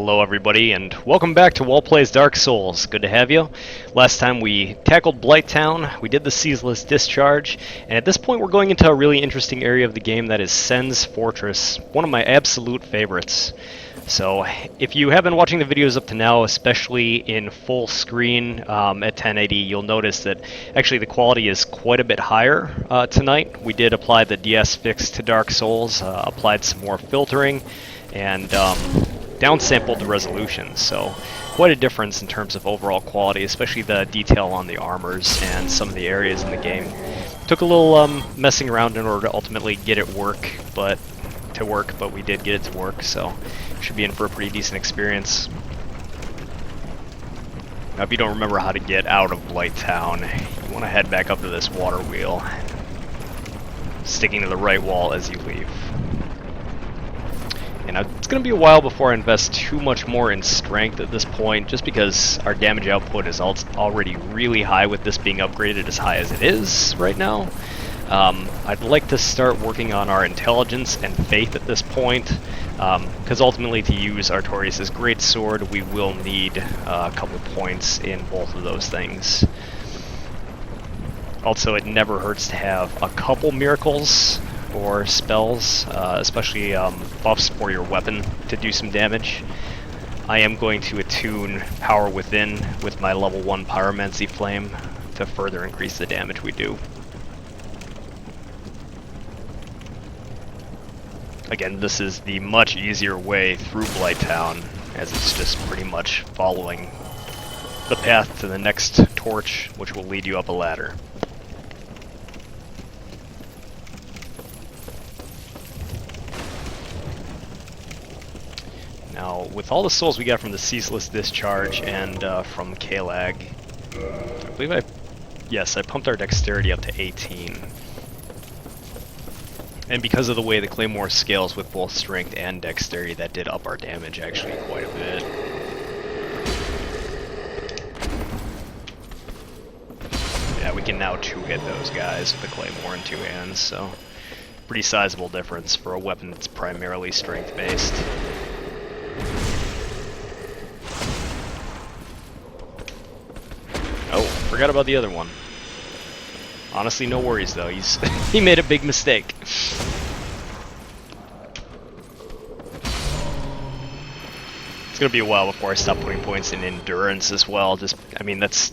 Hello everybody, and welcome back to Walt Plays Dark Souls. Good to have you. Last time we tackled Blighttown, we did the Ceaseless Discharge, and at this point we're going into a really interesting area of the game that is Sen's Fortress, one of my absolute favorites. So, if you have been watching the videos up to now, especially in full screen at 1080, you'll notice that actually the quality is quite a bit higher tonight. We did apply the DS fix to Dark Souls, applied some more filtering, and downsampled the resolution, so quite a difference in terms of overall quality, especially the detail on the armors and some of the areas in the game. Took a little messing around in order to ultimately get it but we did get it to work, so should be in for a pretty decent experience. Now, if you don't remember how to get out of Blighttown, you want to head back up to this water wheel, sticking to the right wall as you leave. And it's going to be a while before I invest too much more in strength at this point, just because our damage output is already really high with this being upgraded as high as it is right now. I'd like to start working on our intelligence and faith at this point, because ultimately to use Artorias' greatsword we will need a couple points in both of those things. Also, it never hurts to have a couple miracles or spells, especially buffs for your weapon to do some damage. I am going to attune Power Within with my level 1 Pyromancy Flame to further increase the damage we do. Again, this is the much easier way through Blighttown, as it's just pretty much following the path to the next torch, which will lead you up a ladder. Now, with all the souls we got from the Ceaseless Discharge and from Kalag, I believe I pumped our dexterity up to 18. And because of the way the Claymore scales with both strength and dexterity, that did up our damage actually quite a bit. Yeah, we can now two-hit those guys with the Claymore in two hands, so pretty sizable difference for a weapon that's primarily strength-based. Oh, forgot about the other one. Honestly, no worries though. He made a big mistake. It's gonna be a while before I stop putting points in endurance as well. I mean, that's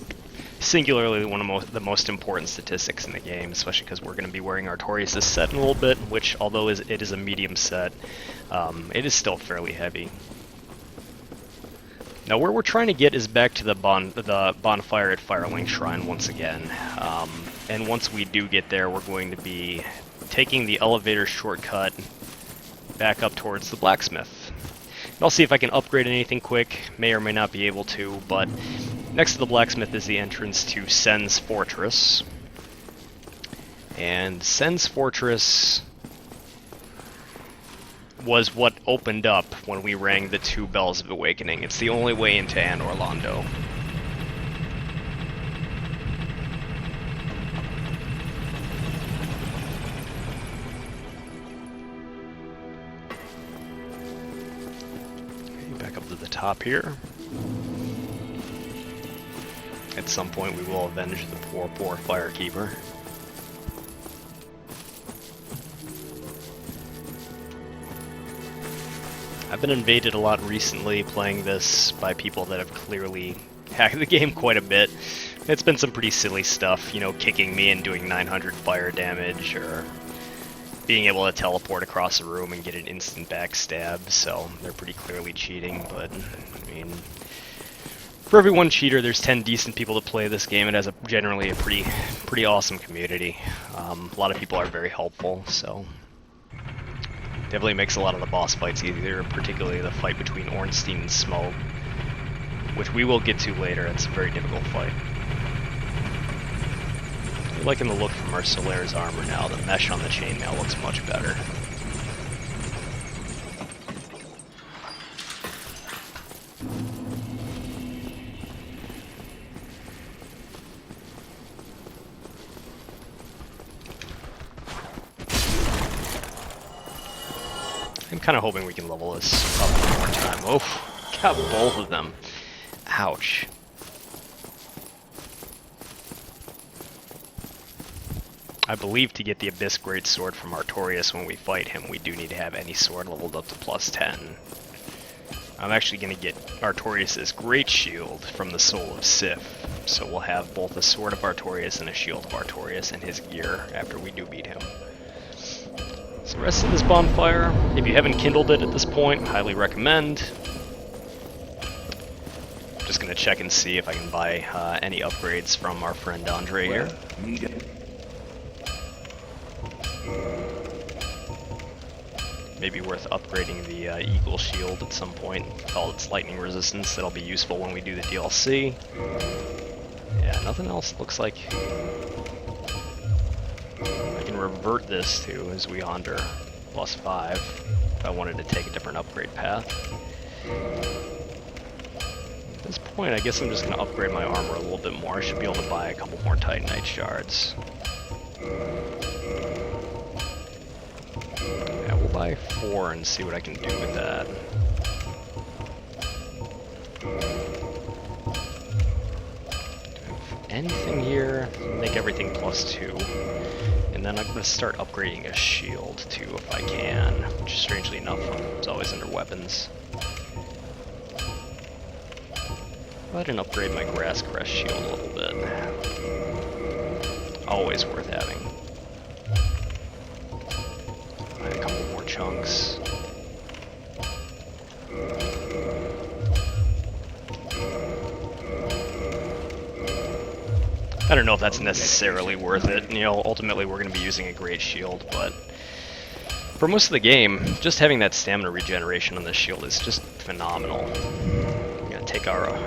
singularly one of the most important statistics in the game, especially because we're gonna be wearing Artorias' set in a little bit, which, although it is a medium set, it is still fairly heavy. Now, where we're trying to get is back to the bonfire at Firelink Shrine once again. And once we do get there, we're going to be taking the elevator shortcut back up towards the blacksmith. And I'll see if I can upgrade anything quick. May or may not be able to, but next to the blacksmith is the entrance to Sen's Fortress. And Sen's Fortress was what opened up when we rang the 2 bells of awakening. It's the only way into Anor Londo. Okay, back up to the top here. At some point we will avenge the poor Firekeeper. I've been invaded a lot recently playing this by people that have clearly hacked the game quite a bit. It's been some pretty silly stuff, you know, kicking me and doing 900 fire damage, or being able to teleport across a room and get an instant backstab, so they're pretty clearly cheating, but, I mean, for every one cheater, there's 10 decent people to play this game. It has generally a pretty awesome community. A lot of people are very helpful, so definitely makes a lot of the boss fights easier, particularly the fight between Ornstein and Smoke, which we will get to later. It's a very difficult fight. I'm liking the look from our Solair's armor now. The mesh on the chainmail looks much better. I'm kind of hoping we can level this up one more time. Oh, got both of them. Ouch. I believe to get the Abyss Greatsword from Artorias when we fight him, we do need to have any sword leveled up to +10. I'm actually going to get Artorias' Great Shield from the Soul of Sif, so we'll have both a Sword of Artorias and a Shield of Artorias in his gear after we do beat him. So the rest of this bonfire, if you haven't kindled it at this point, highly recommend. I'm just going to check and see if I can buy any upgrades from our friend Andre here. Maybe worth upgrading the Eagle Shield at some point with all its lightning resistance. That'll be useful when we do the DLC. Yeah, nothing else looks like I can revert this to as we under +5 if I wanted to take a different upgrade path. At this point, I guess I'm just going to upgrade my armor a little bit more. I should be able to buy a couple more Titanite shards. Yeah, we'll buy 4 and see what I can do with that. Anything here, make everything +2. And then I'm going to start upgrading a shield too if I can, which strangely enough is always under weapons. Go ahead and upgrade my Grass Crest shield a little bit. Always worth having. Buy a couple more chunks. I don't know if that's necessarily worth it. You know, ultimately we're going to be using a great shield, but for most of the game, just having that stamina regeneration on this shield is just phenomenal. I'm going to take our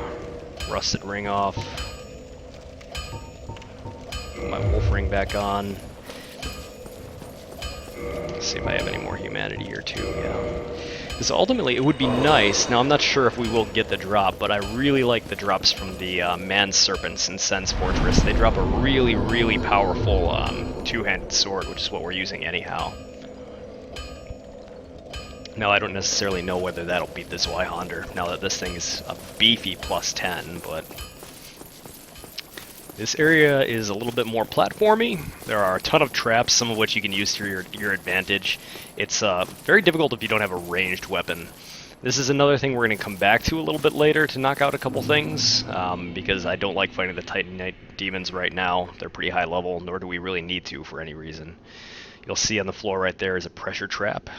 rusted ring off. Put my wolf ring back on. Let's see if I have any more humanity here too, yeah. Because ultimately it would be nice, now I'm not sure if we will get the drop, but I really like the drops from the Man Serpents in Sen's Fortress. They drop a really, really powerful two-handed sword, which is what we're using anyhow. Now I don't necessarily know whether that'll beat the Zweihander, now that this thing is a beefy +10, but this area is a little bit more platformy. There are a ton of traps, some of which you can use to your advantage. It's very difficult if you don't have a ranged weapon. This is another thing we're going to come back to a little bit later to knock out a couple things, because I don't like fighting the Titanite demons right now. They're pretty high level, nor do we really need to for any reason. You'll see on the floor right there is a pressure trap,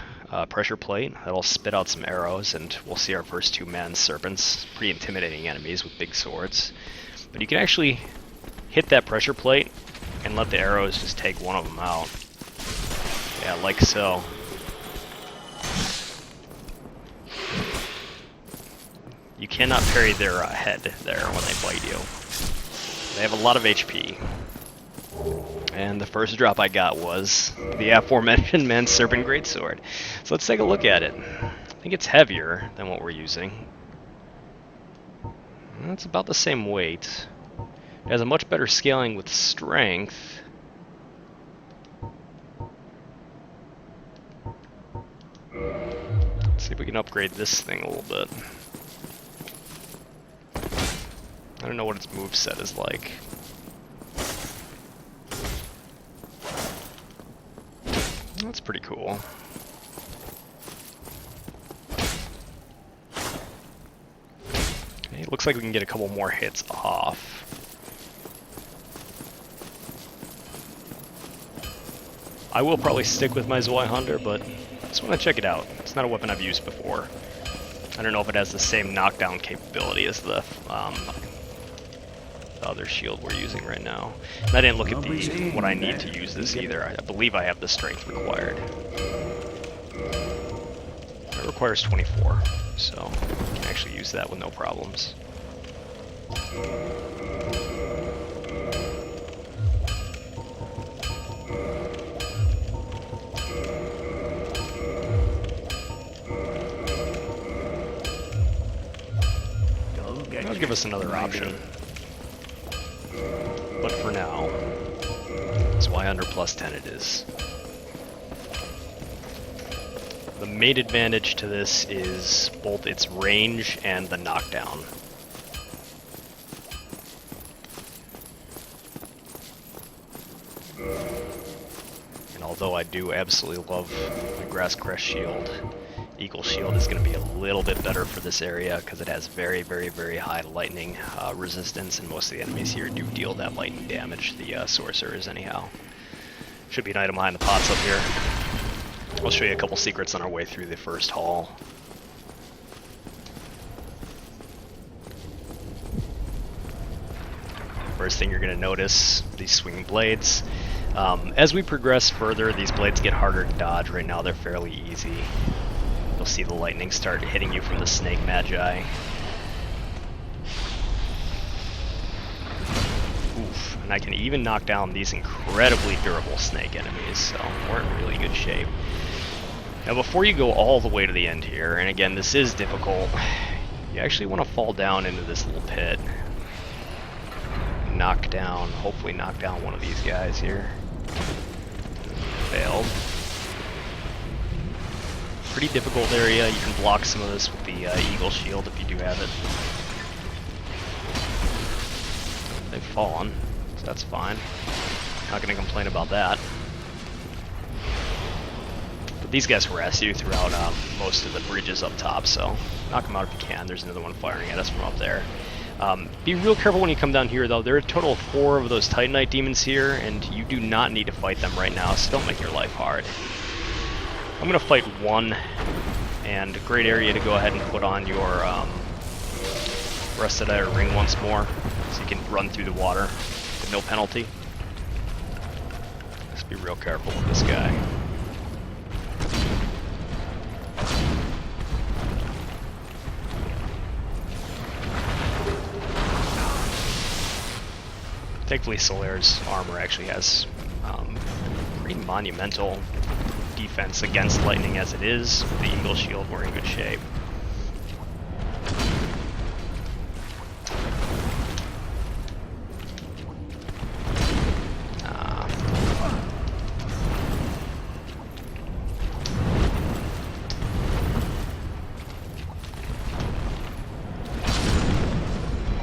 pressure plate. That'll spit out some arrows, and we'll see our first 2 Man Serpents. Pretty intimidating enemies with big swords. But you can actually hit that pressure plate and let the arrows just take one of them out. Yeah, like so. You cannot parry their head there when they bite you. They have a lot of HP. And the first drop I got was the aforementioned Man Serpent Greatsword. So let's take a look at it. I think it's heavier than what we're using. It's about the same weight. It has a much better scaling with strength. Let's see if we can upgrade this thing a little bit. I don't know what its moveset is like. That's pretty cool. Okay, it looks like we can get a couple more hits off. I will probably stick with my Zweihander, but I just want to check it out. It's not a weapon I've used before. I don't know if it has the same knockdown capability as the other shield we're using right now. And I didn't look at what I need to use this either. I believe I have the strength required. It requires 24, so I can actually use that with no problems. That'll give us another option. But for now, Zweihander +10 it is. The main advantage to this is both its range and the knockdown. And although I do absolutely love my Grass Crest Shield, Eagle Shield is going to be a little bit better for this area because it has very, very, very high lightning resistance, and most of the enemies here do deal that lightning damage, the sorcerers anyhow. Should be an item behind the pots up here. I'll show you a couple secrets on our way through the first hall. First thing you're going to notice, these swinging blades. As we progress further, these blades get harder to dodge. Right now they're fairly easy. You'll see the lightning start hitting you from the snake magi. Oof, and I can even knock down these incredibly durable snake enemies, so we're in really good shape. Now before you go all the way to the end here, and again this is difficult, you actually want to fall down into this little pit. Hopefully knock down one of these guys here. Failed. Pretty difficult area. You can block some of this with the Eagle Shield if you do have it. They've fallen, so that's fine. Not going to complain about that. But these guys harass you throughout most of the bridges up top, so knock them out if you can. There's another one firing at us from up there. Be real careful when you come down here, though. There are a total of 4 of those Titanite demons here, and you do not need to fight them right now, so don't make your life hard. I'm going to fight one, and a great area to go ahead and put on your Rusted Iron Ring once more, so you can run through the water with no penalty. Just be real careful with this guy. Thankfully, Solaire's armor actually has pretty monumental defense against lightning as it is. With the Eagle Shield, we're in good shape.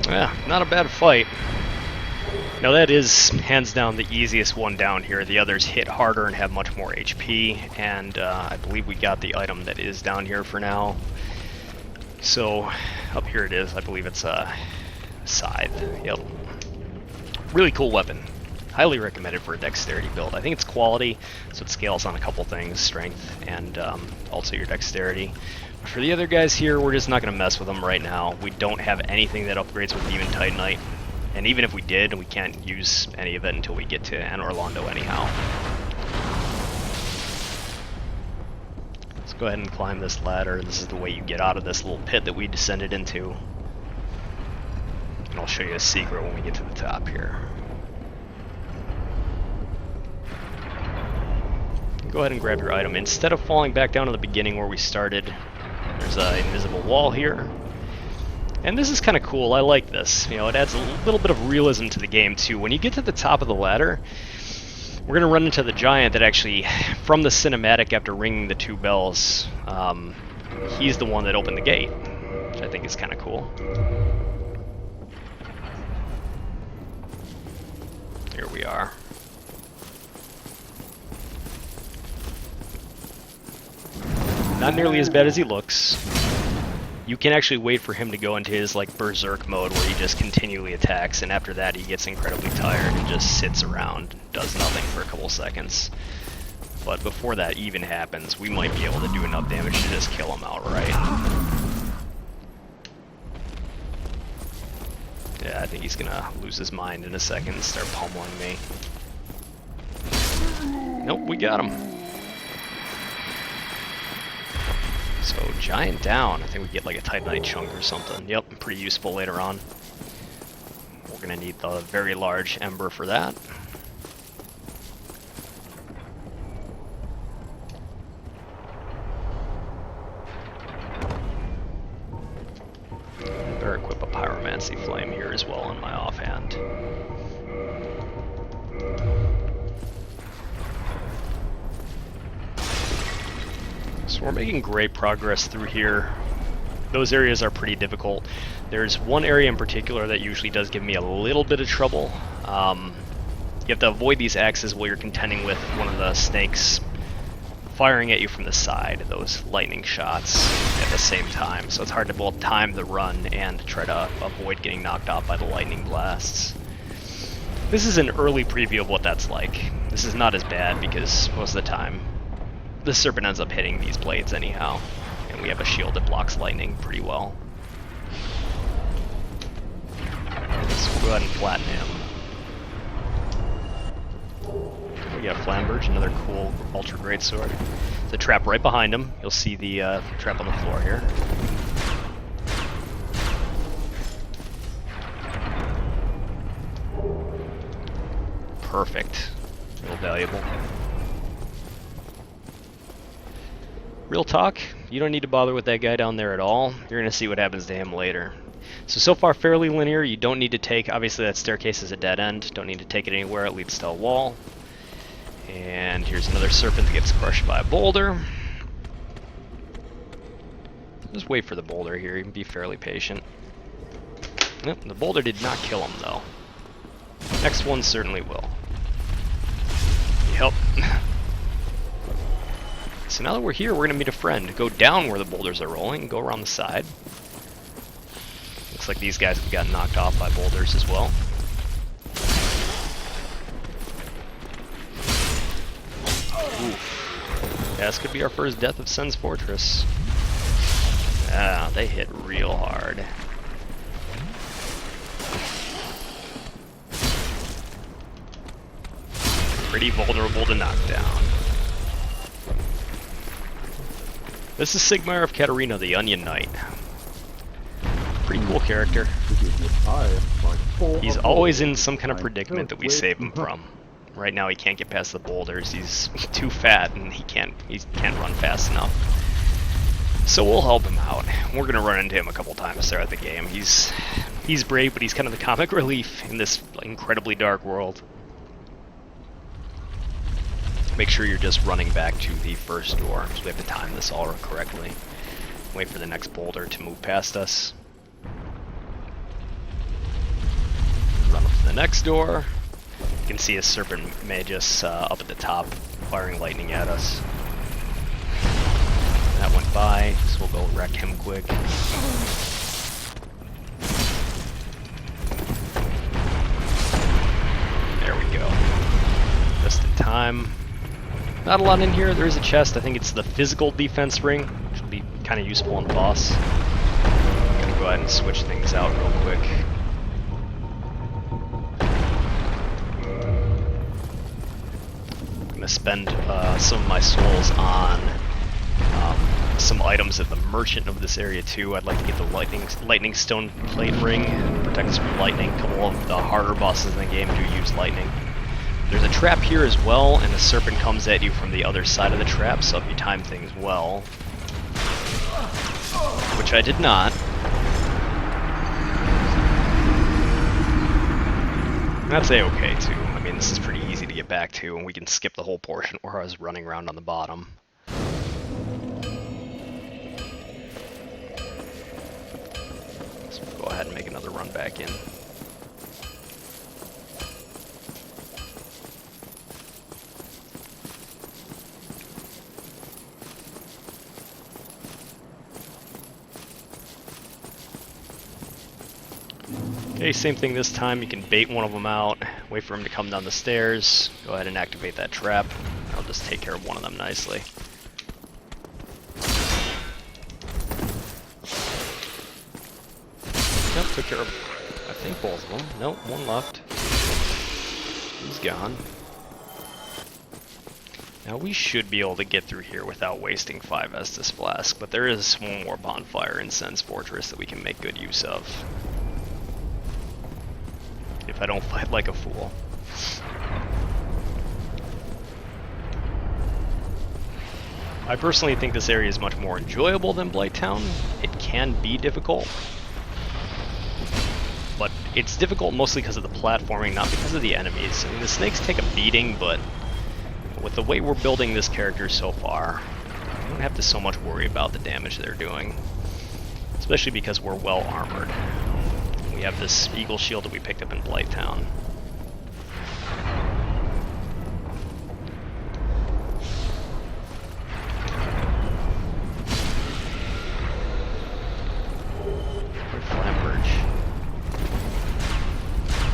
Yeah, not a bad fight. Now that is hands down the easiest one down here. The others hit harder and have much more HP, and I believe we got the item that is down here for now. So up here it is. I believe it's a scythe. Yep. Really cool weapon. Highly recommended for a dexterity build. I think it's quality, so it scales on a couple things, strength and also your dexterity. For the other guys here, we're just not going to mess with them right now. We don't have anything that upgrades with even Titanite. And even if we did, we can't use any of it until we get to Anor Londo anyhow. Let's go ahead and climb this ladder. This is the way you get out of this little pit that we descended into. And I'll show you a secret when we get to the top here. Go ahead and grab your item. Instead of falling back down to the beginning where we started, there's an invisible wall here. And this is kind of cool. I like this. You know, it adds a little bit of realism to the game too. When you get to the top of the ladder, we're going to run into the giant that actually, from the cinematic after ringing the 2 bells, he's the one that opened the gate, which I think is kind of cool. Here we are. Not nearly as bad as he looks. You can actually wait for him to go into his like berserk mode where he just continually attacks, and after that he gets incredibly tired and just sits around, does nothing for a couple seconds. But before that even happens, we might be able to do enough damage to just kill him outright. Yeah, I think he's gonna lose his mind in a second and start pummeling me. Nope, we got him. So, giant down. I think we get like a Titanite chunk or something. Yep, pretty useful later on. We're gonna need the very large ember for that. Better equip a pyromancy flame here as well on my offhand. So we're making great progress through here. Those areas are pretty difficult. There's one area in particular that usually does give me a little bit of trouble. You have to avoid these axes while you're contending with one of the snakes firing at you from the side, those lightning shots at the same time. So it's hard to both time the run and try to avoid getting knocked off by the lightning blasts. This is an early preview of what that's like. This is not as bad because most of the time the serpent ends up hitting these blades anyhow, and we have a shield that blocks lightning pretty well. So we'll go ahead and flatten him. We got Flamberge, another cool ultra great sword. The trap right behind him. You'll see the trap on the floor here. Perfect. Real valuable. Real talk, you don't need to bother with that guy down there at all. You're going to see what happens to him later. So far fairly linear. You don't need to take, obviously that staircase is a dead end. Don't need to take it anywhere. It leads to a wall. And here's another serpent that gets crushed by a boulder. Just wait for the boulder here. You can be fairly patient. Nope, the boulder did not kill him though. Next one certainly will. Yep. So now that we're here, we're going to meet a friend. Go down where the boulders are rolling, go around the side. Looks like these guys have gotten knocked off by boulders as well. Oof. Yeah, this could be our first death of Sen's Fortress. Ah, they hit real hard. Pretty vulnerable to knockdown. This is Sigmar of Katarina, the Onion Knight. Pretty cool character. He's always in some kind of predicament that we save him from. Right now he can't get past the boulders. He's too fat and he can't run fast enough. So we'll help him out. We're gonna run into him a couple times throughout the game. He's brave, but he's kind of the comic relief in this incredibly dark world. Make sure you're just running back to the first door, so we have to time this all correctly. Wait for the next boulder to move past us. Run up to the next door. You can see a serpent magus up at the top, firing lightning at us. That went by, so we'll go wreck him quick. There we go. Just in time. Not a lot in here. There is a chest. I think it's the physical defense ring, which will be kind of useful on the boss. I'm gonna go ahead and switch things out real quick. I'm gonna spend some of my souls on some items at the merchant of this area too. I'd like to get the lightning stone plate ring, protect us from lightning. A couple of the harder bosses in the game do use lightning. There's a trap here as well, and the serpent comes at you from the other side of the trap, so if you time things well, which I did not. That's a-okay too. I mean, this is pretty easy to get back to, and we can skip the whole portion where I was running around on the bottom. So we'll go ahead and make another run back in. Okay, same thing this time. You can bait one of them out, wait for him to come down the stairs, go ahead and activate that trap. I'll just take care of one of them nicely. Yep, took care of, I think, both of them. Nope, one left. He's gone. Now we should be able to get through here without wasting 5 Estus Flask, but there is one more bonfire in Sen's Fortress that we can make good use of. If I don't fight like a fool. I personally think this area is much more enjoyable than Blighttown. It can be difficult, but it's difficult mostly because of the platforming, not because of the enemies. I mean, the snakes take a beating, but with the way we're building this character so far, don't have to so much worry about the damage they're doing, especially because we're well armored. We have this eagle shield that we picked up in Blighttown.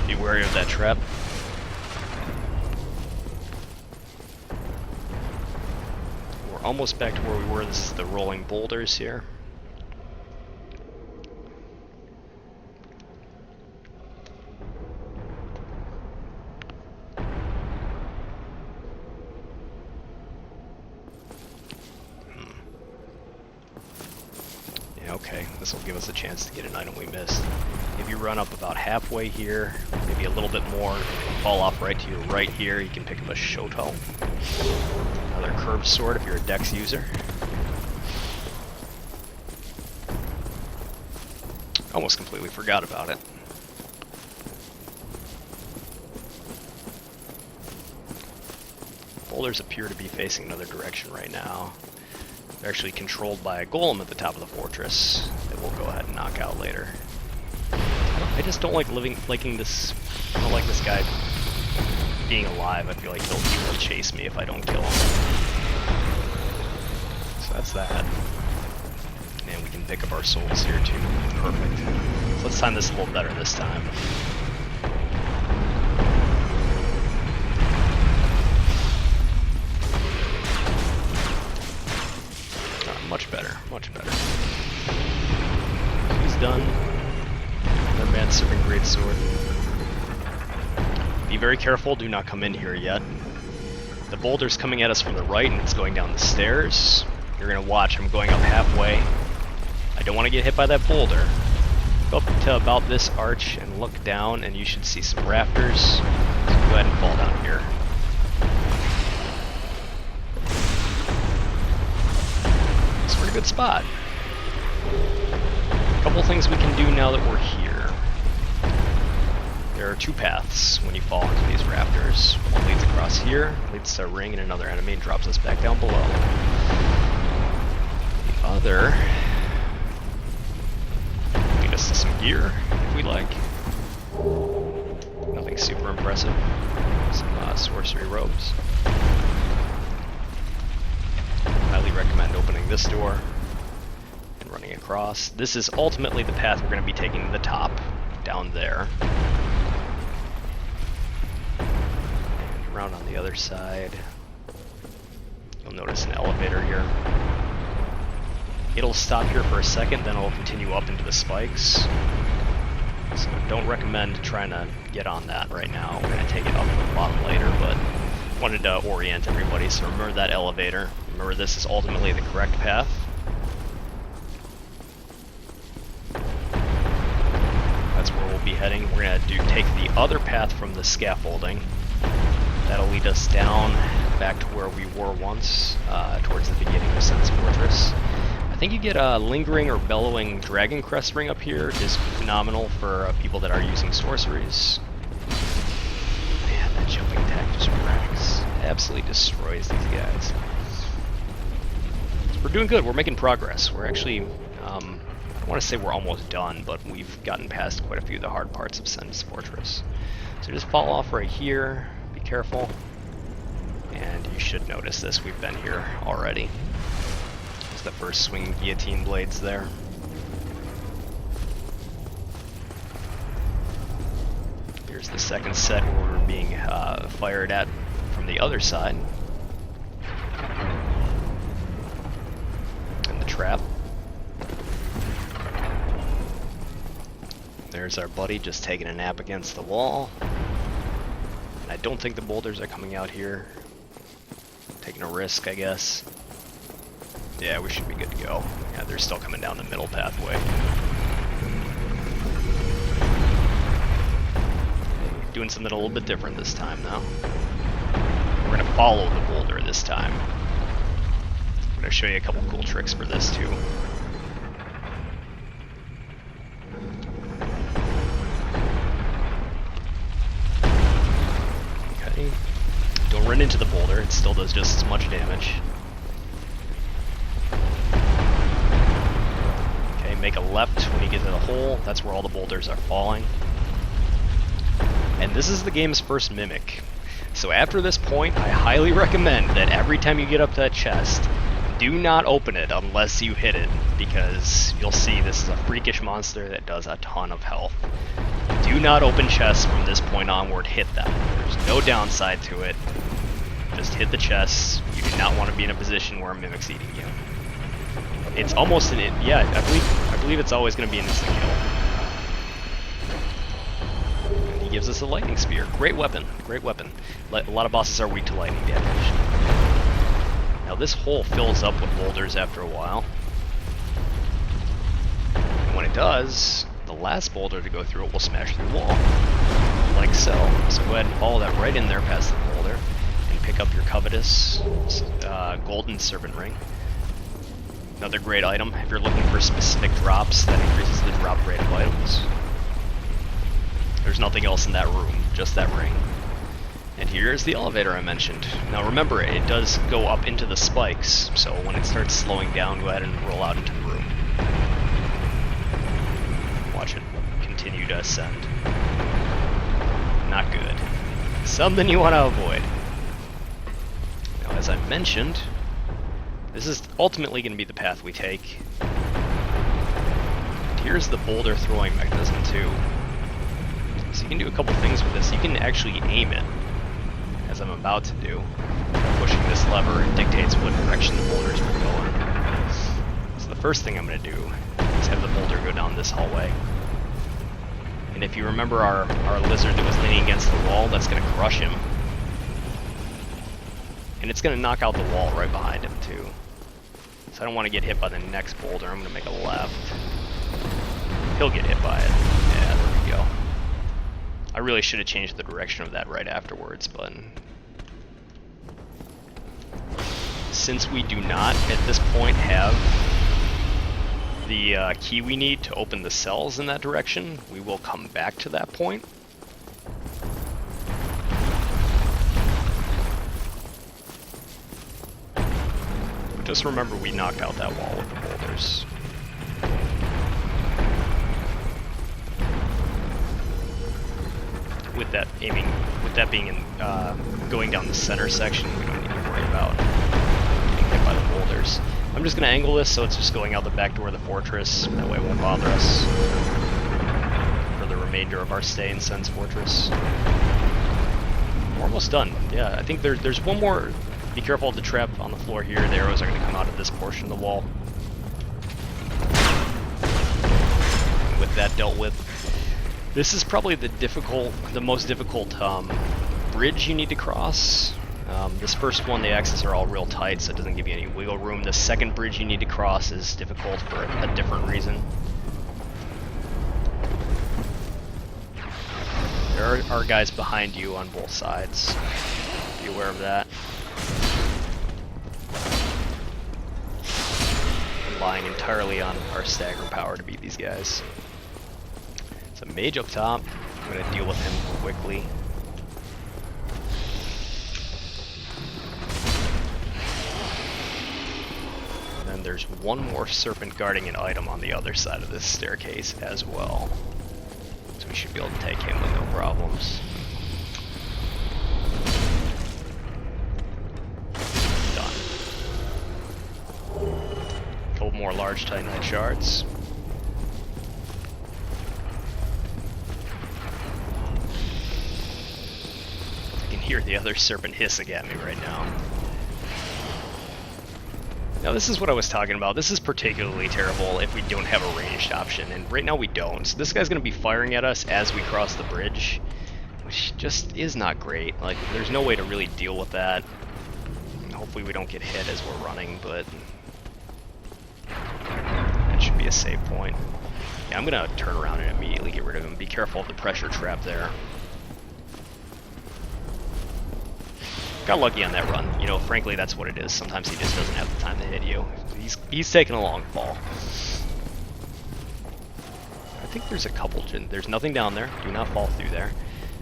Be wary of that trap. We're almost back to where we were. This is the rolling boulders here. Okay, this will give us a chance to get an item we missed. If you run up about halfway here, maybe a little bit more, fall off right to your right here, you can pick up a Shoto. Another curved sword if you're a dex user. Almost completely forgot about it. Boulders appear to be facing another direction right now. They're actually controlled by a golem at the top of the fortress that we'll go ahead and knock out later. I just don't like liking this. I don't like this guy being alive. I feel like he will chase me if I don't kill him. So that's that. And we can pick up our souls here too. Perfect. So let's time this a little better this time. Much better, much better. He's done. Our man serving great sword. Be very careful, do not come in here yet. The boulder's coming at us from the right and it's going down the stairs. You're gonna watch, I'm going up halfway. I don't want to get hit by that boulder. Go up to about this arch and look down and you should see some rafters. So go ahead and fall down here. We're in a good spot. A couple things we can do now that we're here. There are two paths when you fall into these rafters. One leads across here, leads to a ring and another enemy, and drops us back down below. The other lead us to some gear, if we like. Nothing super impressive. Some sorcery robes. Highly recommend opening this door and running across. This is ultimately the path we're going to be taking to the top, down there. And around on the other side. You'll notice an elevator here. It'll stop here for a second, then it'll continue up into the spikes. So don't recommend trying to get on that right now. We're going to take it up from the bottom later, but wanted to orient everybody, so remember that elevator. Remember, this is ultimately the correct path. That's where we'll be heading. We're going to take the other path from the scaffolding. That'll lead us down back to where we were once, towards the beginning of Sen's Fortress. I think you get a lingering or bellowing dragon crest ring up here. It is phenomenal for people that are using sorceries. Man, that jumping attack just wrecks. Absolutely destroys these guys. We're doing good. We're making progress. We're actually, I want to say we're almost done, but we've gotten past quite a few of the hard parts of Sen's Fortress. So just fall off right here. Be careful. And you should notice this. We've been here already. It's the first swinging guillotine blades there. Here's the second set where we're being fired at from the other side. Trap. There's our buddy just taking a nap against the wall. And I don't think the boulders are coming out here. Taking a risk, I guess. Yeah, we should be good to go. Yeah, they're still coming down the middle pathway. Doing something a little bit different this time now. We're gonna follow the boulder this time. I'm going to show you a couple cool tricks for this too. Okay. Don't run into the boulder, it still does just as much damage. make a left when you get to the hole. That's where all the boulders are falling. And this is the game's first mimic. So after this point, I highly recommend that every time you get up to that chest, do not open it unless you hit it, because you'll see this is a freakish monster that does a ton of health. Do not open chests from this point onward, hit them. There's no downside to it. Just hit the chests. You do not want to be in a position where a mimic's eating you. It's almost an, yeah, I believe it's always going to be an instant kill. And he gives us a lightning spear. Great weapon, great weapon. A lot of bosses are weak to lightning damage. Now this hole fills up with boulders after a while. And when it does, the last boulder to go through it will smash through the wall. Like so. So go ahead and follow that right in there past the boulder. And pick up your covetous golden serpent ring. Another great item. If you're looking for specific drops, that increases the drop rate of items. There's nothing else in that room, just that ring. And here's the elevator I mentioned. Now remember, it does go up into the spikes, so when it starts slowing down, go ahead and roll out into the room. Watch it continue to ascend. Not good. Something you want to avoid. Now as I mentioned, this is ultimately going to be the path we take. And here's the boulder throwing mechanism too. So you can do a couple things with this. You can actually aim it, as I'm about to do. Pushing this lever, it dictates what direction the boulders will go in. So the first thing I'm going to do is have the boulder go down this hallway. And if you remember our lizard that was leaning against the wall, that's going to crush him. And it's going to knock out the wall right behind him too. So I don't want to get hit by the next boulder. I'm going to make a left. He'll get hit by it. Yeah, there we go. I really should have changed the direction of that right afterwards, but since we do not, at this point, have the key we need to open the cells in that direction, we will come back to that point. But just remember, we knocked out that wall with the boulders. With that being in, going down the center section, we don't need to worry about getting hit by the boulders. I'm just going to angle this so it's just going out the back door of the fortress. That way it won't bother us for the remainder of our stay in Sen's Fortress. We're almost done. Yeah, I think there's one more. Be careful of the trap on the floor here. The arrows are going to come out of this portion of the wall. And with that dealt with, this is probably the most difficult bridge you need to cross. This first one, the axes are all real tight, so it doesn't give you any wiggle room. The second bridge you need to cross is difficult for a different reason. There are guys behind you on both sides. Be aware of that. Relying entirely on our stagger power to beat these guys. It's a mage up top. I'm going to deal with him quickly. And then there's one more serpent guarding an item on the other side of this staircase as well. So we should be able to take him with no problems. Done. A couple more large titanite shards. Hear the other serpent hissing at me right now. Now this is what I was talking about. This is particularly terrible if we don't have a ranged option, and right now we don't. So this guy's going to be firing at us as we cross the bridge, which just is not great. Like, there's no way to really deal with that. Hopefully we don't get hit as we're running, but that should be a save point. Yeah, I'm going to turn around and immediately get rid of him. Be careful of the pressure trap there. Got lucky on that run. You know, frankly, that's what it is. Sometimes he just doesn't have the time to hit you. He's taking a long fall. I think there's a couple. There's nothing down there. Do not fall through there.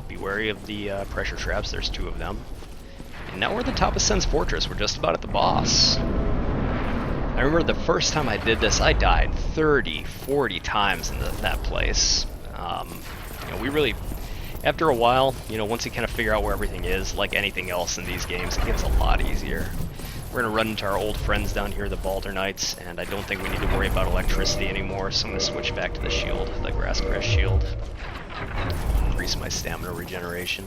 Be wary of the pressure traps. There's 2 of them. And now we're at the top of Sen's Fortress. We're just about at the boss. I remember the first time I did this, I died 30, 40 times in that place. You know, we really, after a while, you know, once you kind of figure out where everything is, like anything else in these games, it gets a lot easier. We're going to run into our old friends down here, the Balder Knights, and I don't think we need to worry about electricity anymore, so I'm going to switch back to the shield, the Grass Crest shield. Increase my stamina regeneration.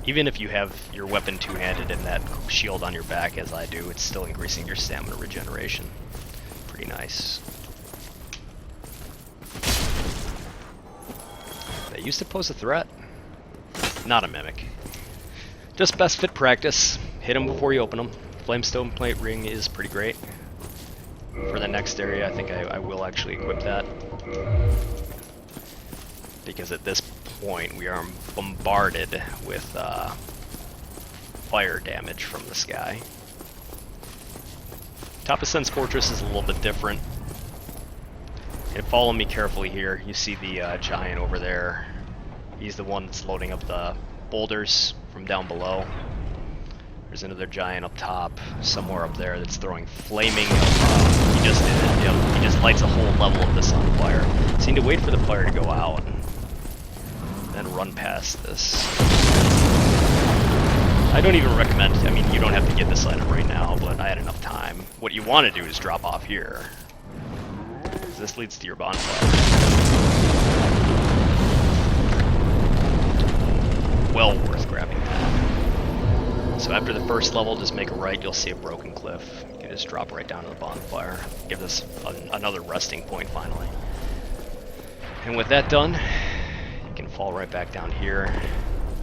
Even if you have your weapon two-handed and that shield on your back, as I do, it's still increasing your stamina regeneration. Pretty nice. They used to pose a threat. Not a mimic. Just best fit practice. Hit them before you open them. Flamestone Plate Ring is pretty great. For the next area, I think I will actually equip that. Because at this point, we are bombarded with fire damage from the sky. Top of Sen's Fortress is a little bit different. And follow me carefully here. You see the giant over there. He's the one that's loading up the boulders from down below. There's another giant up top, somewhere up there, that's throwing flaming. He just did it. Yep. He just lights a whole level of this on fire. So you need to wait for the fire to go out, then run past this. I don't even recommend. I mean, you don't have to get this item right now, but I had enough time. What you want to do is drop off here. This leads to your bonfire. Well worth grabbing that. So after the first level, just make a right, you'll see a broken cliff. You can just drop right down to the bonfire. Give this another resting point finally. And with that done, you can fall right back down here.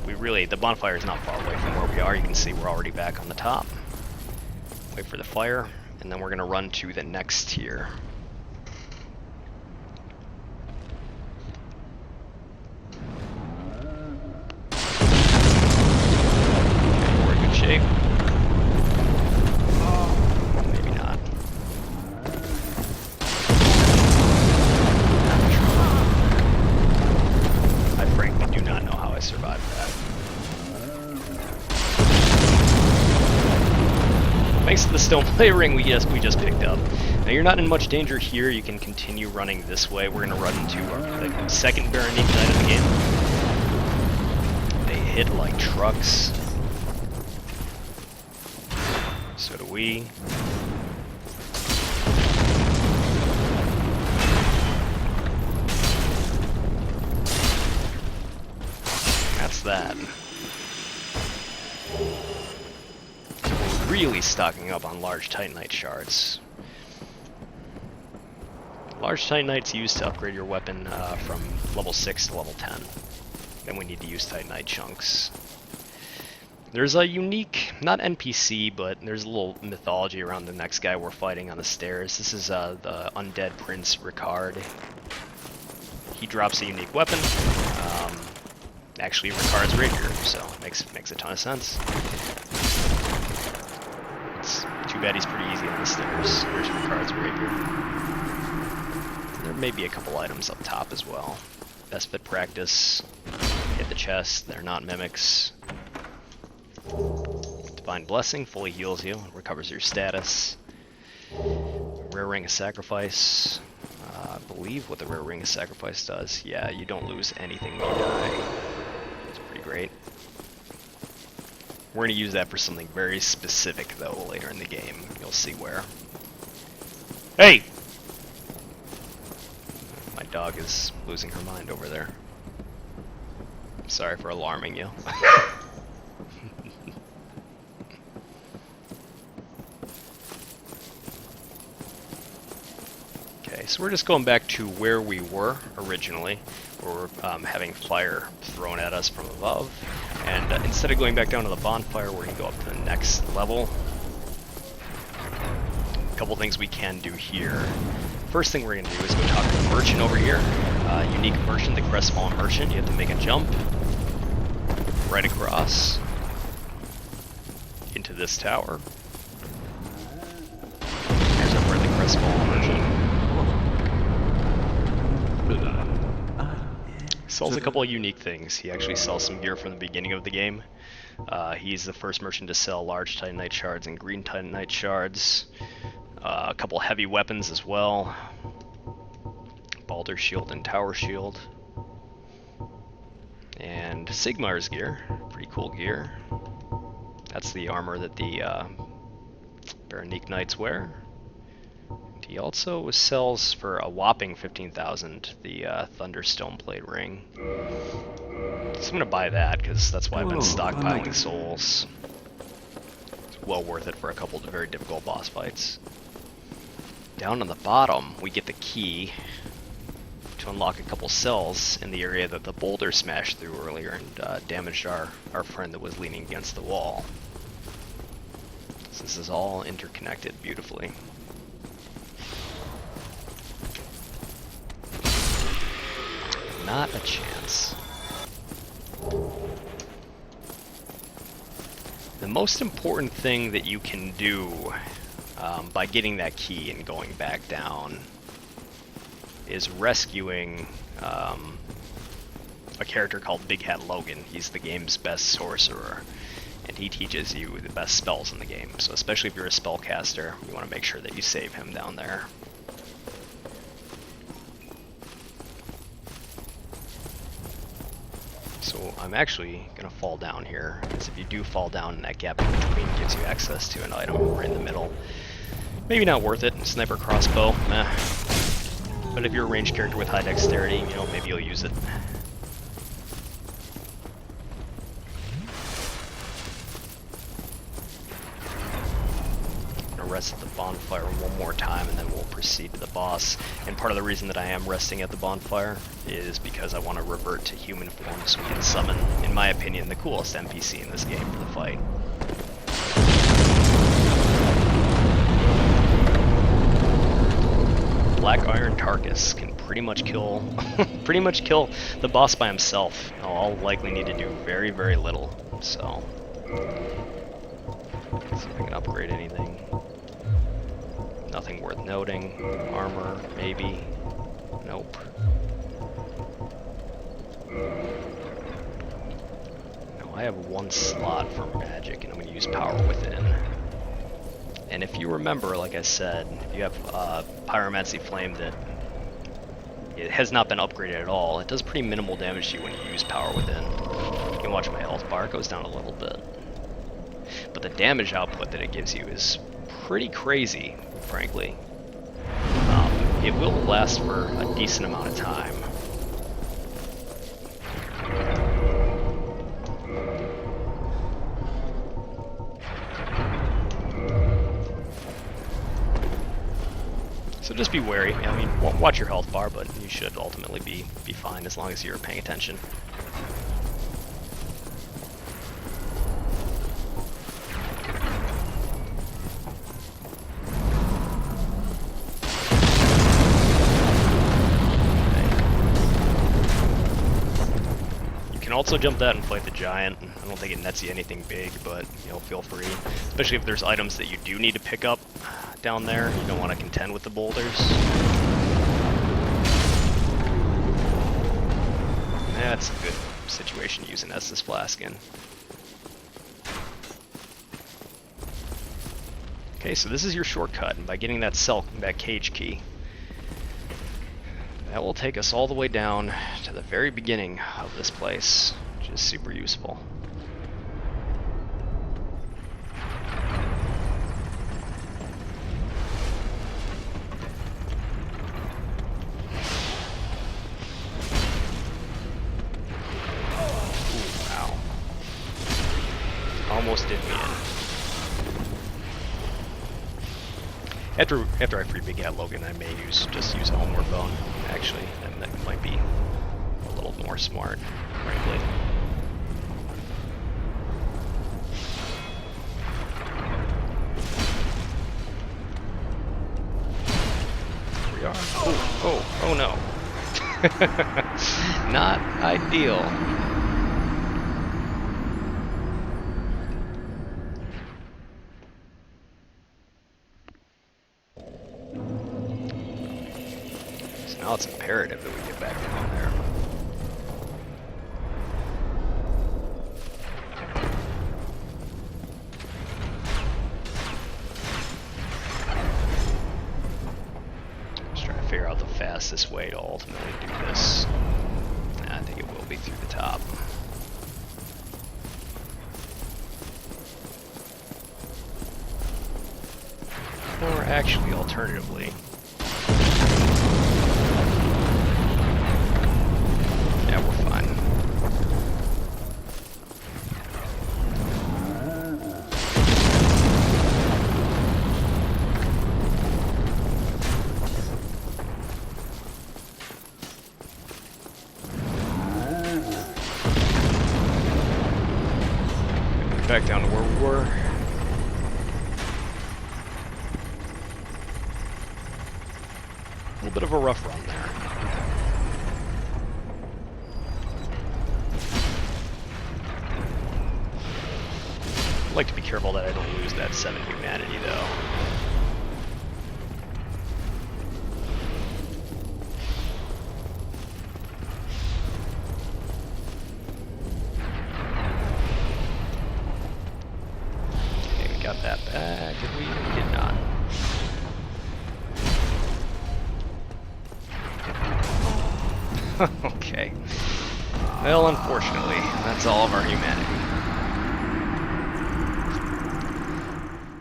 The bonfire is not far away from where we are. You can see we're already back on the top. Wait for the fire, and then we're gonna run to the next tier. Shape. Maybe not. I frankly do not know how I survived that. Thanks to the stone plate ring we just picked up. Now you're not in much danger here. You can continue running this way. We're gonna run into the second Baron Ignite of the game. They hit like trucks. So do we. That's that. We're really stocking up on large Titanite shards. Large Titanite's used to upgrade your weapon from level 6 to level 10. Then we need to use Titanite chunks. There's a unique, not NPC, but there's a little mythology around the next guy we're fighting on the stairs. This is the undead Prince Ricard. He drops a unique weapon. Actually, Ricard's rapier, so it makes a ton of sense. It's too bad he's pretty easy on the stairs. There's Ricard's rapier. There may be a couple items up top as well. Best fit practice. Hit the chest. They're not mimics. Divine Blessing fully heals you, recovers your status. Rare Ring of Sacrifice. I believe what the Rare Ring of Sacrifice does. Yeah, you don't lose anything when you die. It's pretty great. We're going to use that for something very specific, though, later in the game. You'll see where. Hey! My dog is losing her mind over there. Sorry for alarming you. So we're just going back to where we were originally, where we're having fire thrown at us from above. And instead of going back down to the bonfire, we're going to go up to the next level. A couple things we can do here. First thing we're going to do is go talk to the merchant over here. Unique merchant, the Crestfallen Merchant. You have to make a jump right across into this tower. There's over at the Crestfallen Merchant. Sells a couple of unique things. He actually sells some gear from the beginning of the game. He's the first merchant to sell large titanite shards and green titanite shards. A couple heavy weapons as well. Balder shield and tower shield. And Sigmar's gear. Pretty cool gear. That's the armor that the Baronique Knights wear. And he also sells for a whopping 15,000 the Thunderstone Plate ring. So I'm gonna buy that because that's why I've been stockpiling souls. It's well worth it for a couple of very difficult boss fights. Down on the bottom, we get the key to unlock a couple cells in the area that the boulder smashed through earlier and damaged our friend that was leaning against the wall. So this is all interconnected beautifully. Not a chance. The most important thing that you can do by getting that key and going back down is rescuing a character called Big Hat Logan. He's the game's best sorcerer, and he teaches you the best spells in the game. So especially if you're a spellcaster, you want to make sure that you save him down there. So I'm actually going to fall down here, because if you do fall down, that gap in between gives you access to an item right in the middle. Maybe not worth it. Sniper crossbow, meh. But if you're a ranged character with high dexterity, you know, maybe you'll use it. I'm gonna rest at the bonfire one more time and then we'll proceed to the boss. And part of the reason that I am resting at the bonfire is because I want to revert to human form so we can summon, in my opinion, the coolest NPC in this game for the fight. Black Iron Tarkus can pretty much kill the boss by himself. I'll likely need to do very, very little. So, let's see if I can upgrade anything. Nothing worth noting. Armor, maybe. Nope. No, I have one slot for magic, and I'm going to use Power Within. And if you remember, like I said, if you have Pyromancy Flame that it has not been upgraded at all, it does pretty minimal damage to you when you use Power Within. You can watch my health bar, it goes down a little bit. But the damage output that it gives you is pretty crazy, frankly. It will last for a decent amount of time. So just be wary. I mean, watch your health bar, but you should ultimately be fine as long as you're paying attention. You can also jump that and fight the giant. I don't think it nets you anything big, but you know, feel free. Especially if there's items that you do need to pick up down there. You don't want to contend with the boulders. That's a good situation to use an Estus Flask in. Okay, so this is your shortcut, and by getting that cage key, that will take us all the way down to the very beginning of this place, which is super useful. Almost did me in. After I free Big Hat Logan, I may just use a Homeward Bone, actually, and that might be a little more smart, frankly. Here we are. Oh no. Not ideal. Now it's imperative that we get back down there. figure out the fastest way to ultimately do this. I think it will be through the top. Or actually, alternatively... yeah, we're fine. Back down to where we were. A little bit of a rough run there. I'd like to be careful that I don't lose that 7 humanity though. Got that back. Did we? We did not. Okay. Well, unfortunately, that's all of our humanity.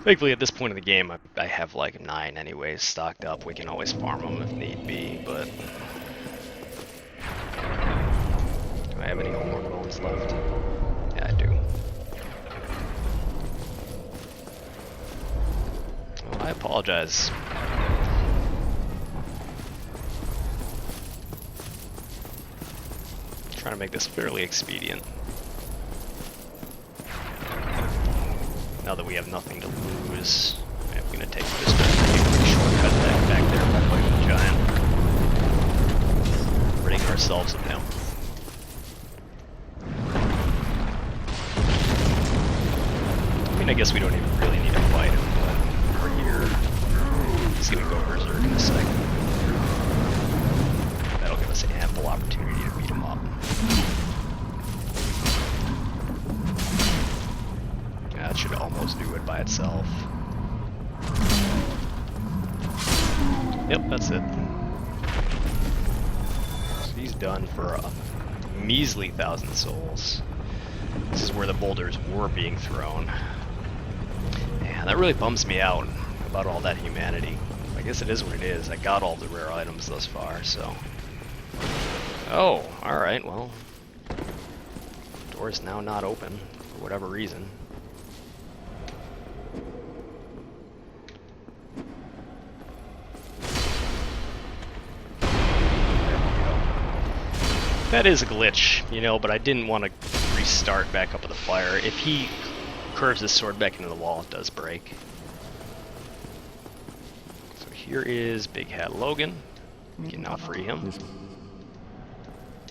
Thankfully, at this point in the game, I have like 9 anyways stocked up. We can always farm them if need be, but... do I have any more bones left? Yeah, I do. I apologize. Trying to make this fairly expedient. Now that we have nothing to lose, I'm gonna take just a quick shortcut back there by fighting the giant. Ridding ourselves of him. I mean, I guess we don't even really need to fight him. He's gonna go berserk in a second. That'll give us ample opportunity to beat him up. Yeah, that should almost do it by itself. Yep, that's it. So he's done for a measly 1,000 souls. This is where the boulders were being thrown. Yeah, that really bums me out about all that humanity. I guess it is what it is. I got all the rare items thus far, so... oh, alright, well... door is now not open, for whatever reason. There we go. That is a glitch, you know, but I didn't want to restart back up with the fire. If he curves his sword back into the wall, it does break. Here is Big Hat Logan. We can now free him.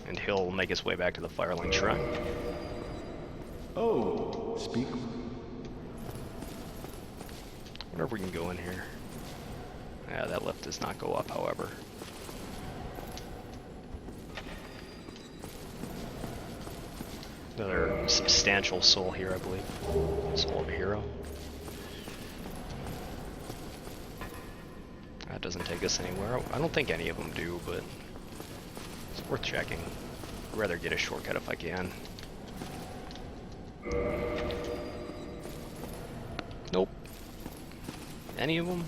And he'll make his way back to the Firelink Shrine. Oh, speak. I wonder if we can go in here. Yeah, that lift does not go up, however. Another substantial soul here, I believe. Soul of a hero. That doesn't take us anywhere. I don't think any of them do, but it's worth checking. I'd rather get a shortcut if I can. Nope. Any of them?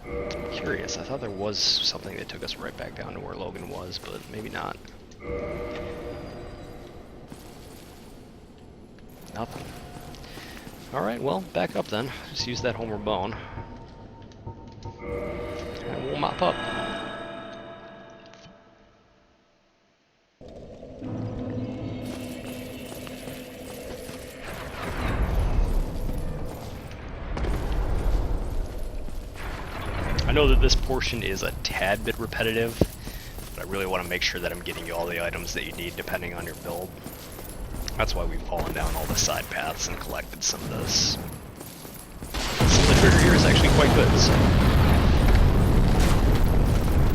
I'm curious. I thought there was something that took us right back down to where Logan was, but maybe not. Nothing. Alright, well, back up then. Just use that homeward bone. And we'll mop up. I know that this portion is a tad bit repetitive, but I really want to make sure that I'm getting you all the items that you need depending on your build. That's why we've fallen down all the side paths and collected some of this. Some of the trigger here is actually quite good, so...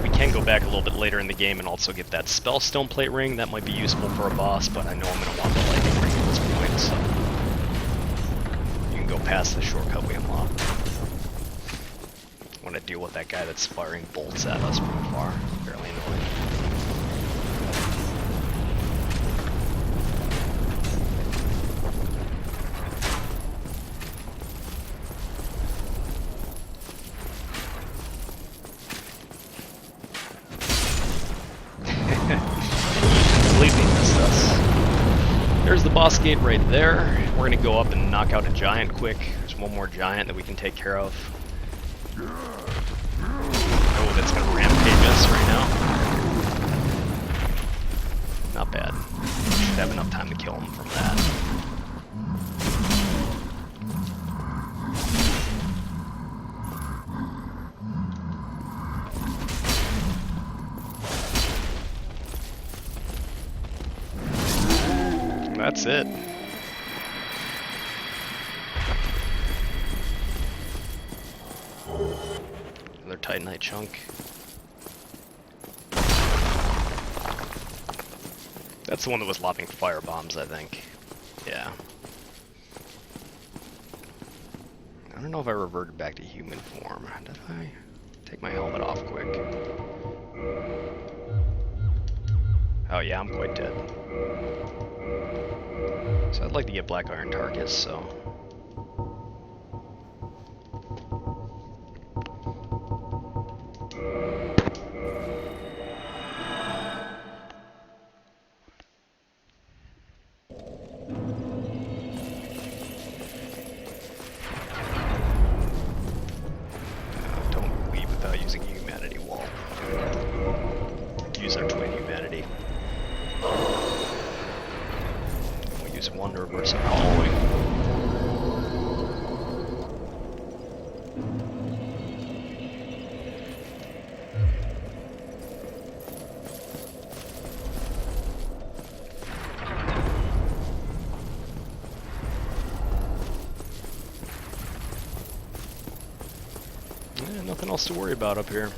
we can go back a little bit later in the game and also get that Spellstone Plate Ring. That might be useful for a boss, but I know I'm going to want the Lightning Ring at this point, so... you can go past the shortcut we unlocked. having to deal with that guy that's firing bolts at us from far. Fairly annoying. Completely missed us. There's the boss gate right there. We're gonna go up and knock out a giant quick. There's one more giant that we can take care of. Oh, that's gonna rampage us right now. Not bad. Should have enough time to kill him from that. That's it. Another Titanite chunk. That's the one that was lobbing fire bombs, I think. Yeah. I don't know if I reverted back to human form. Did I? Take my helmet off quick. Oh yeah, I'm quite dead. So I'd like to get black Iron Tarkus, so... don't leave without using humanity, Walt. Use our twin humanity. We'll use one to reverse our hollowing. Nothing else to worry about up here.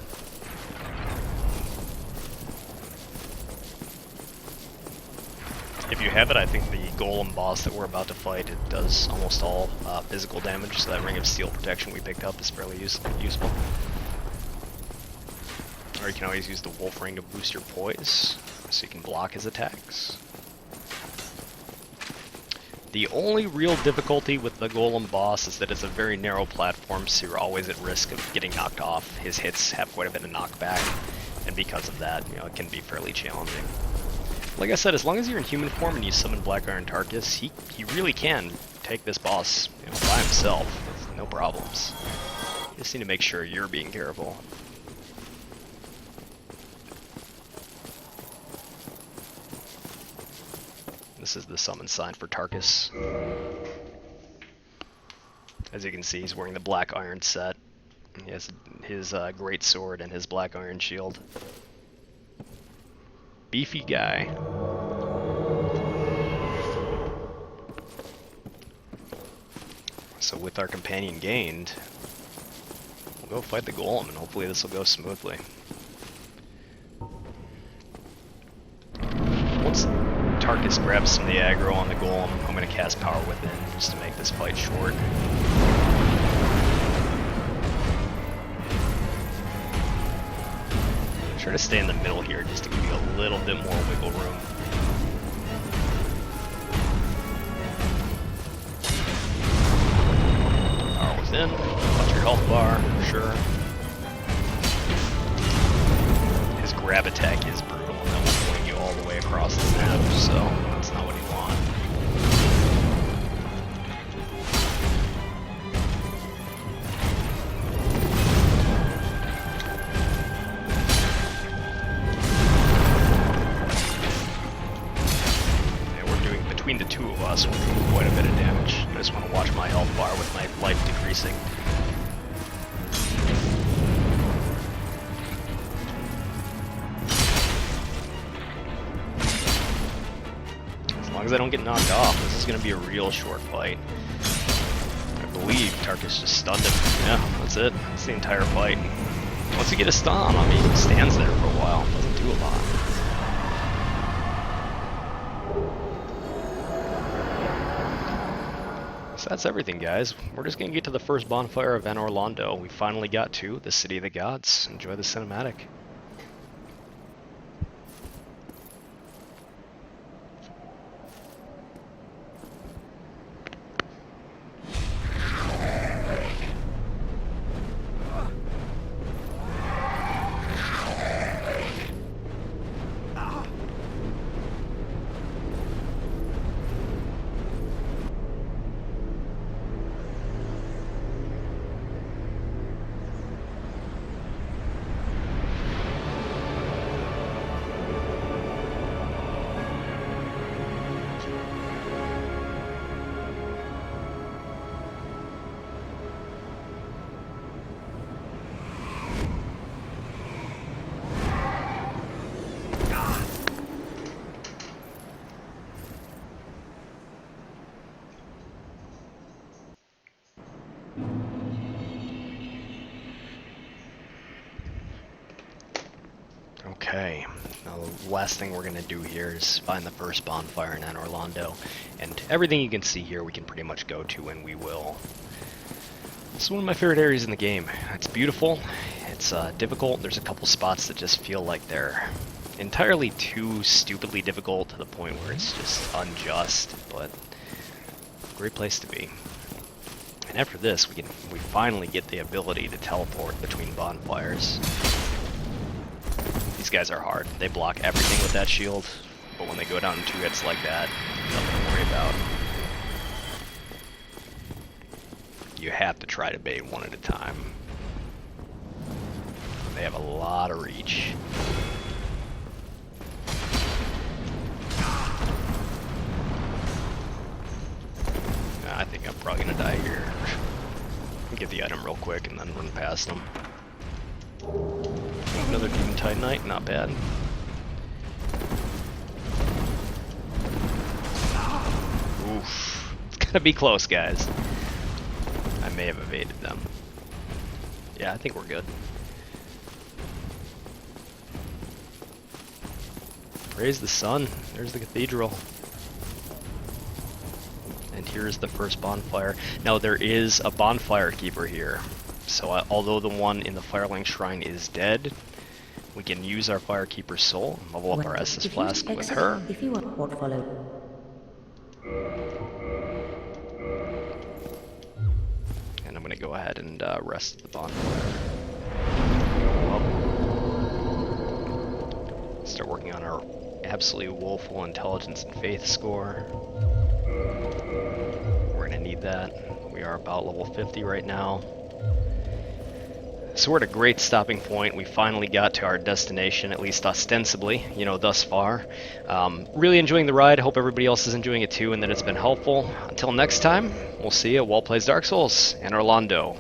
If you have it, I think the Golem boss that we're about to fight, it does almost all physical damage, so that Ring of Steel protection we picked up is fairly useful. Or you can always use the Wolf Ring to boost your poise, so you can block his attacks. The only real difficulty with the Golem boss is that it's a very narrow platform, so you're always at risk of getting knocked off. His hits have quite a bit of knockback, and because of that, you know, it can be fairly challenging. Like I said, as long as you're in human form and you summon Black Iron Tarkus, he really can take this boss, you know, by himself with no problems. You just need to make sure you're being careful. This is the summon sign for Tarkus. As you can see, he's wearing the black iron set. He has his great sword and his black iron shield. Beefy guy. So with our companion gained, we'll go fight the Golem, and hopefully this will go smoothly. Once Tarkus grabs some of the aggro on the Golem, I'm going to cast Power Within just to make this fight short. Try to stay in the middle here just to give you a little bit more wiggle room. Power Within, watch your health bar, for sure. His grab attack is brutal, and that will swing you all the way across the map, so that's not what you want. Between the two of us, we're doing quite a bit of damage. I just want to watch my health bar with my life decreasing. As long as I don't get knocked off, this is going to be a real short fight. I believe Tarkus just stunned him. Yeah, that's it. That's the entire fight. Once you get a stun on him, he stands there for a while. Doesn't do a lot. So that's everything, guys. We're just going to get to the first bonfire of Anor Londo. We finally got to the City of the Gods. Enjoy the cinematic. Okay, now the last thing we're going to do here is find the first bonfire in Anor Londo, and everything you can see here we can pretty much go to, and we will. This is one of my favorite areas in the game. It's beautiful, it's difficult, there's a couple spots that just feel like they're entirely too stupidly difficult to the point where it's just unjust, but great place to be. And after this, we finally get the ability to teleport between bonfires. These guys are hard. They block everything with that shield, but when they go down in 2 hits like that, nothing to worry about. You have to try to bait one at a time. They have a lot of reach. I think I'm probably gonna die here. Get the item real quick and then run past them. Another Demon Titanite, not bad. Oof. It's gonna be close, guys. I may have evaded them. Yeah, I think we're good. Praise the sun. There's the cathedral. And here's the first bonfire. Now there is a bonfire keeper here. So although the one in the Firelink Shrine is dead, we can use our Firekeeper's soul and level up our Estus Flask with her. If you want what followed. And I'm going to go ahead and rest the bonfire. Start working on our absolutely woeful intelligence and faith score. We're going to need that. We are about level 50 right now. So we're at a great stopping point. We finally got to our destination, at least ostensibly, you know, thus far. Really enjoying the ride. Hope everybody else is enjoying it too and that it's been helpful. Until next time, we'll see you at Walt Plays Dark Souls, Anor Londo.